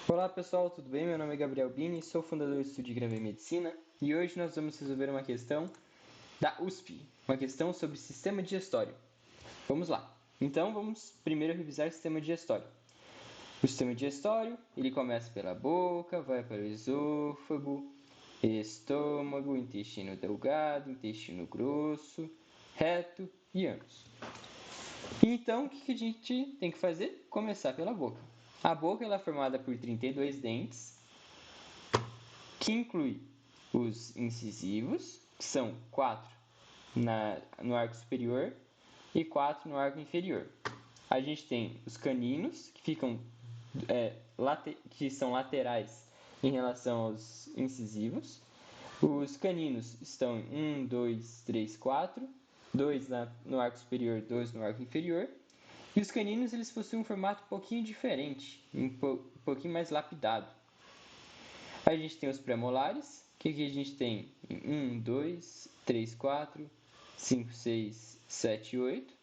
Olá pessoal, tudo bem? Meu nome é Gabriel Bini, sou fundador do Estúdio Gravei Medicina e hoje nós vamos resolver uma questão da USP, uma questão sobre sistema digestório. Vamos lá. Então vamos primeiro revisar o sistema digestório. O sistema digestório, ele começa pela boca, vai para o esôfago, estômago, intestino delgado, intestino grosso, reto e ânus. Então, o que a gente tem que fazer? Começar pela boca. A boca ela é formada por 32 dentes, que inclui os incisivos, que são 4 no arco superior e 4 no arco inferior. A gente tem os caninos, que são laterais em relação aos incisivos. Os caninos estão em 1, 2, 3, 4, 2 no arco superior, 2 no arco inferior. E os caninos eles possuem um formato um pouquinho diferente, um pouquinho mais lapidado. A gente tem os pré-molares, que aqui a gente tem 1, 2, 3, 4, 5, 6, 7, 8.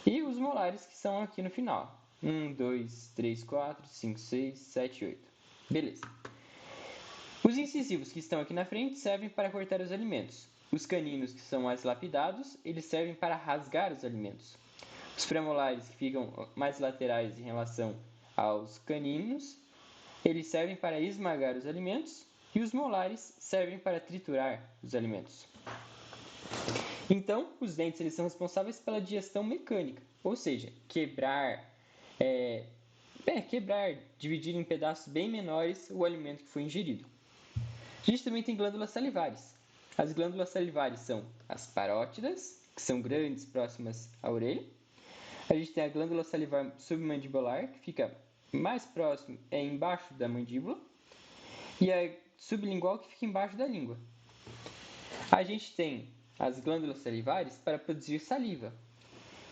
E os molares que são aqui no final. 1, 2, 3, 4, 5, 6, 7, 8. Beleza. Os incisivos que estão aqui na frente servem para cortar os alimentos. Os caninos que são mais lapidados, eles servem para rasgar os alimentos. Os premolares que ficam mais laterais em relação aos caninos, eles servem para esmagar os alimentos e os molares servem para triturar os alimentos. Então, os dentes eles são responsáveis pela digestão mecânica, ou seja, quebrar, dividir em pedaços bem menores o alimento que foi ingerido. A gente também tem glândulas salivares. As glândulas salivares são as parótidas, que são grandes, próximas à orelha. A gente tem a glândula salivar submandibular, que fica mais próximo, embaixo da mandíbula. E a sublingual, que fica embaixo da língua. A gente tem as glândulas salivares para produzir saliva.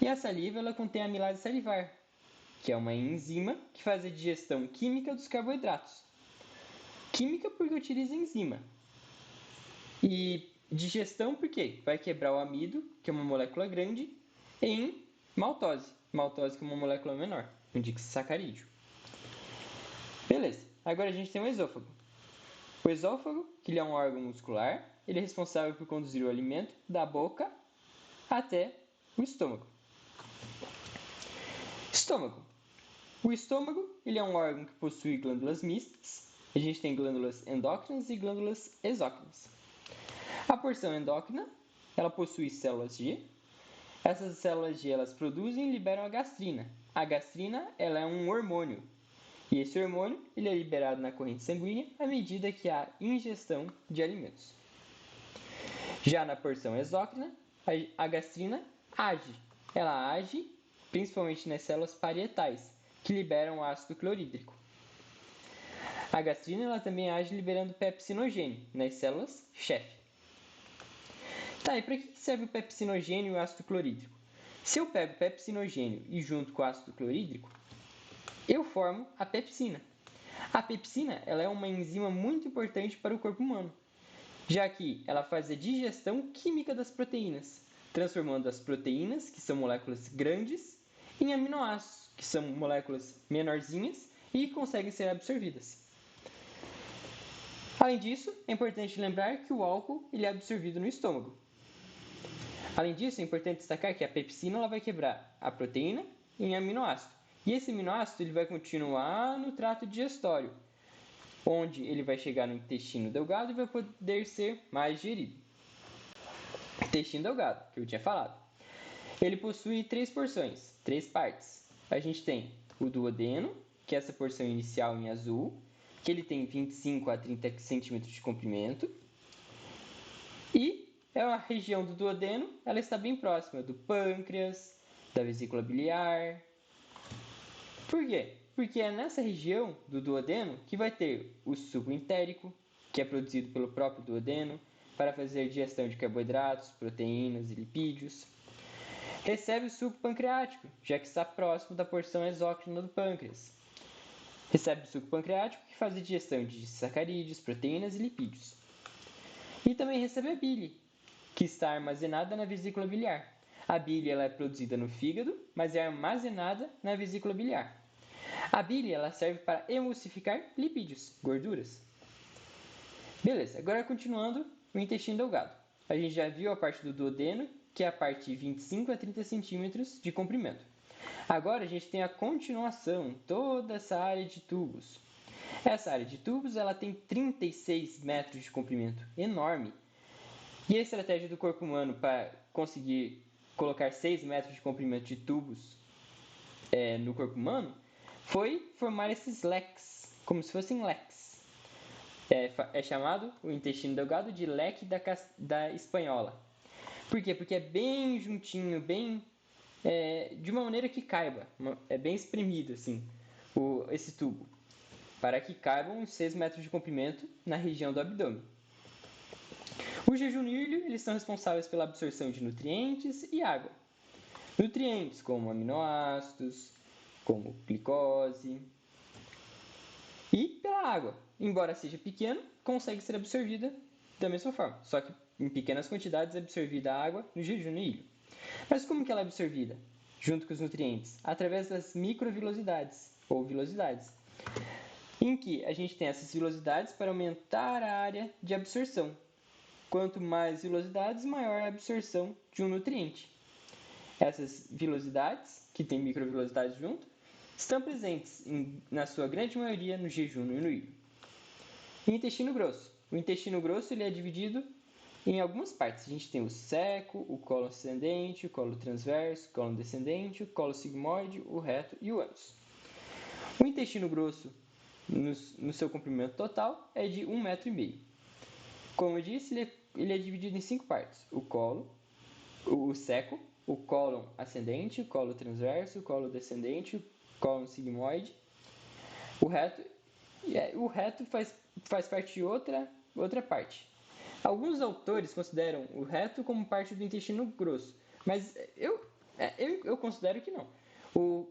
E a saliva ela contém a amilase salivar, que é uma enzima que faz a digestão química dos carboidratos. Química porque utiliza enzima. E digestão porque vai quebrar o amido, que é uma molécula grande, em maltose. Maltose que é uma molécula menor, um disacarídeo. Beleza, agora a gente tem o esôfago. O esôfago, que ele é um órgão muscular, ele é responsável por conduzir o alimento da boca até o estômago. Estômago. O estômago ele é um órgão que possui glândulas mistas. A gente tem glândulas endócrinas e glândulas exócrinas. A porção endócrina ela possui células G. Essas células G elas produzem e liberam a gastrina. A gastrina ela é um hormônio. E esse hormônio ele é liberado na corrente sanguínea à medida que há ingestão de alimentos. Já na porção exócrina, a gastrina age. Ela age principalmente nas células parietais, que liberam ácido clorídrico. A gastrina ela também age liberando pepsinogênio nas células chefe. Tá, e para que serve o pepsinogênio e o ácido clorídrico? Se eu pego pepsinogênio e junto com o ácido clorídrico, eu formo a pepsina. A pepsina ela é uma enzima muito importante para o corpo humano, já que ela faz a digestão química das proteínas, transformando as proteínas, que são moléculas grandes, em aminoácidos, que são moléculas menorzinhas e conseguem ser absorvidas. Além disso, é importante lembrar que o álcool ele é absorvido no estômago. Além disso, é importante destacar que a pepsina ela vai quebrar a proteína em aminoácido. E esse aminoácido ele vai continuar no trato digestório, onde ele vai chegar no intestino delgado e vai poder ser mais digerido. Intestino delgado, que eu tinha falado. Ele possui 3 porções, 3 partes. A gente tem o duodeno, que é essa porção inicial em azul, que ele tem 25 a 30 centímetros de comprimento. E a região do duodeno, ela está bem próxima do pâncreas, da vesícula biliar. Por quê? Porque é nessa região do duodeno que vai ter o suco entérico, que é produzido pelo próprio duodeno, para fazer digestão de carboidratos, proteínas e lipídios. Recebe o suco pancreático, já que está próximo da porção exócrina do pâncreas. Recebe o suco pancreático, que faz a digestão de sacarídeos, proteínas e lipídios. E também recebe a bile, que está armazenada na vesícula biliar. A bile ela é produzida no fígado, mas é armazenada na vesícula biliar. A bile ela serve para emulsificar lipídios, gorduras. Beleza, agora continuando o intestino delgado. A gente já viu a parte do duodeno, que é a parte de 25 a 30 centímetros de comprimento. Agora a gente tem a continuação, toda essa área de tubos. Essa área de tubos ela tem 36 metros de comprimento, enorme. E a estratégia do corpo humano para conseguir colocar 6 metros de comprimento de tubos no corpo humano foi formar esses leques, como se fossem leques. É chamado o intestino delgado de leque da espanhola. Por quê? Porque é bem juntinho, bem de uma maneira que caiba, é bem espremido assim, esse tubo, para que caibam uns 6 metros de comprimento na região do abdômen. O jejum e o ilho eles são responsáveis pela absorção de nutrientes e água. Nutrientes como aminoácidos, como glicose e pela água. Embora seja pequeno, consegue ser absorvida da mesma forma, só que em pequenas quantidades é absorvida a água no jejum e ilho. Mas como que ela é absorvida? Junto com os nutrientes? Através das microvilosidades, ou vilosidades, em que a gente tem essas vilosidades para aumentar a área de absorção. Quanto mais vilosidades, maior a absorção de um nutriente. Essas vilosidades, que tem microvilosidades junto, estão presentes, na sua grande maioria, no jejum e no ilho. E o intestino grosso. O intestino grosso ele é dividido em algumas partes. A gente tem o seco, o colo ascendente, o colo transverso, o colo descendente, o colo sigmoide, o reto e o ânus. O intestino grosso, no seu comprimento total, é de 1,5 metro. Como eu disse, ele é dividido em 5 partes. O colo, o seco, o cólon ascendente, o colo transverso, o colo descendente, o cólon sigmoide. O reto faz parte de outra parte. Alguns autores consideram o reto como parte do intestino grosso, mas eu considero que não.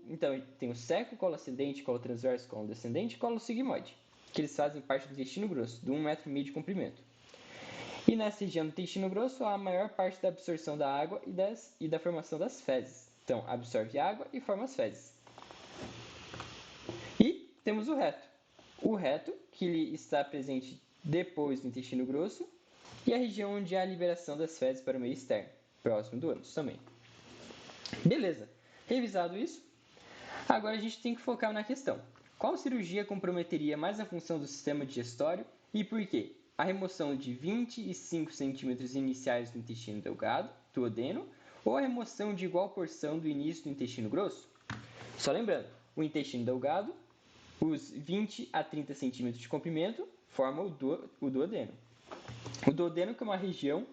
Então, tem o seco, colo ascendente, colo transverso, colo descendente e colo sigmoide, que eles fazem parte do intestino grosso, de 1,5 metro de comprimento. E nessa região do intestino grosso há a maior parte da absorção da água e da formação das fezes. Então, absorve água e forma as fezes. E temos o reto. O reto, que ele está presente depois do intestino grosso, e a região onde há a liberação das fezes para o meio externo, próximo do ânus também. Beleza, revisado isso, agora a gente tem que focar na questão. Qual cirurgia comprometeria mais a função do sistema digestório e por quê? A remoção de 25 centímetros iniciais do intestino delgado, duodeno, ou a remoção de igual porção do início do intestino grosso? Só lembrando, o intestino delgado, os 20 a 30 centímetros de comprimento, formam o duodeno. O duodeno que é uma região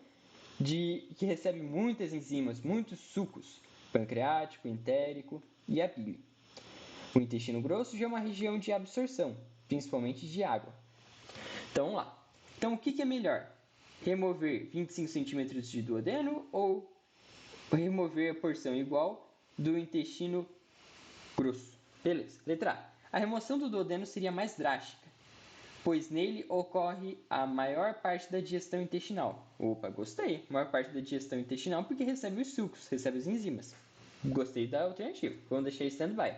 que recebe muitas enzimas, muitos sucos, pancreático, entérico e a bile. O intestino grosso já é uma região de absorção, principalmente de água. Então, vamos lá. Então, o que é melhor? Remover 25 centímetros de duodeno ou remover a porção igual do intestino grosso? Beleza. Letra A. A remoção do duodeno seria mais drástica, pois nele ocorre a maior parte da digestão intestinal. Opa, gostei. A maior parte da digestão intestinal porque recebe os sucos, recebe as enzimas. Gostei da alternativa. Vamos deixar em stand-by.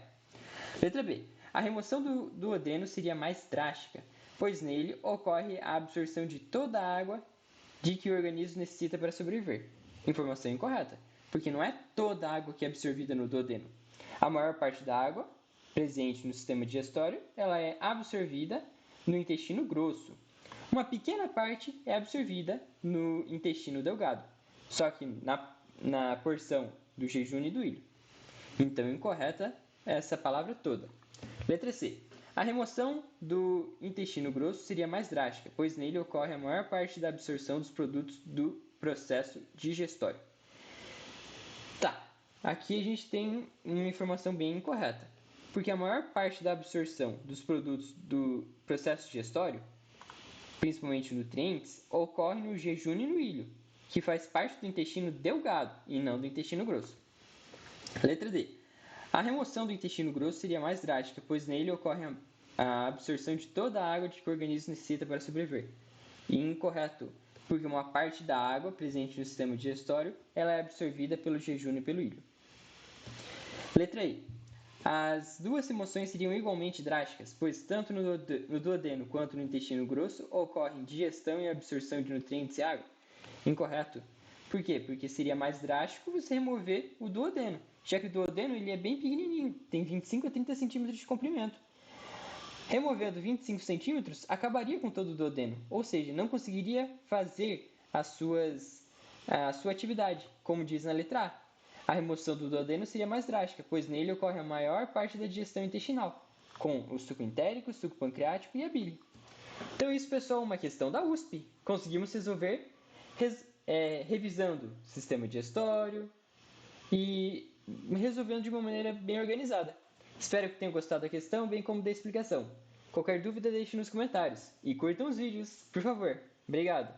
Letra B. A remoção do duodeno seria mais drástica, pois nele ocorre a absorção de toda a água de que o organismo necessita para sobreviver. Informação incorreta, porque não é toda a água que é absorvida no duodeno. A maior parte da água presente no sistema digestório, ela é absorvida no intestino grosso. Uma pequena parte é absorvida no intestino delgado, só que na porção do jejum e do ilho. Então, incorreta essa palavra toda. Letra C. A remoção do intestino grosso seria mais drástica, pois nele ocorre a maior parte da absorção dos produtos do processo digestório. Tá, aqui a gente tem uma informação bem incorreta, porque a maior parte da absorção dos produtos do processo digestório, principalmente nutrientes, ocorre no jejum e no ilho, que faz parte do intestino delgado e não do intestino grosso. Letra D. A remoção do intestino grosso seria mais drástica, pois nele ocorre a absorção de toda a água que o organismo necessita para sobreviver. E incorreto, porque uma parte da água presente no sistema digestório ela é absorvida pelo jejum e pelo ilho. Letra I. As duas remoções seriam igualmente drásticas, pois tanto no duodeno quanto no intestino grosso ocorrem digestão e absorção de nutrientes e água. Incorreto. Por quê? Porque seria mais drástico você remover o duodeno, já que o duodeno ele é bem pequenininho, tem 25 a 30 centímetros de comprimento. Removendo 25 centímetros, acabaria com todo o duodeno, ou seja, não conseguiria fazer a sua atividade, como diz na letra A. A remoção do duodeno seria mais drástica, pois nele ocorre a maior parte da digestão intestinal, com o suco entérico, o suco pancreático e a bile. Então isso, pessoal, é uma questão da USP. Conseguimos resolver revisando o sistema digestório e resolvendo de uma maneira bem organizada. Espero que tenham gostado da questão, bem como da explicação. Qualquer dúvida, deixe nos comentários. E curtam os vídeos, por favor. Obrigado!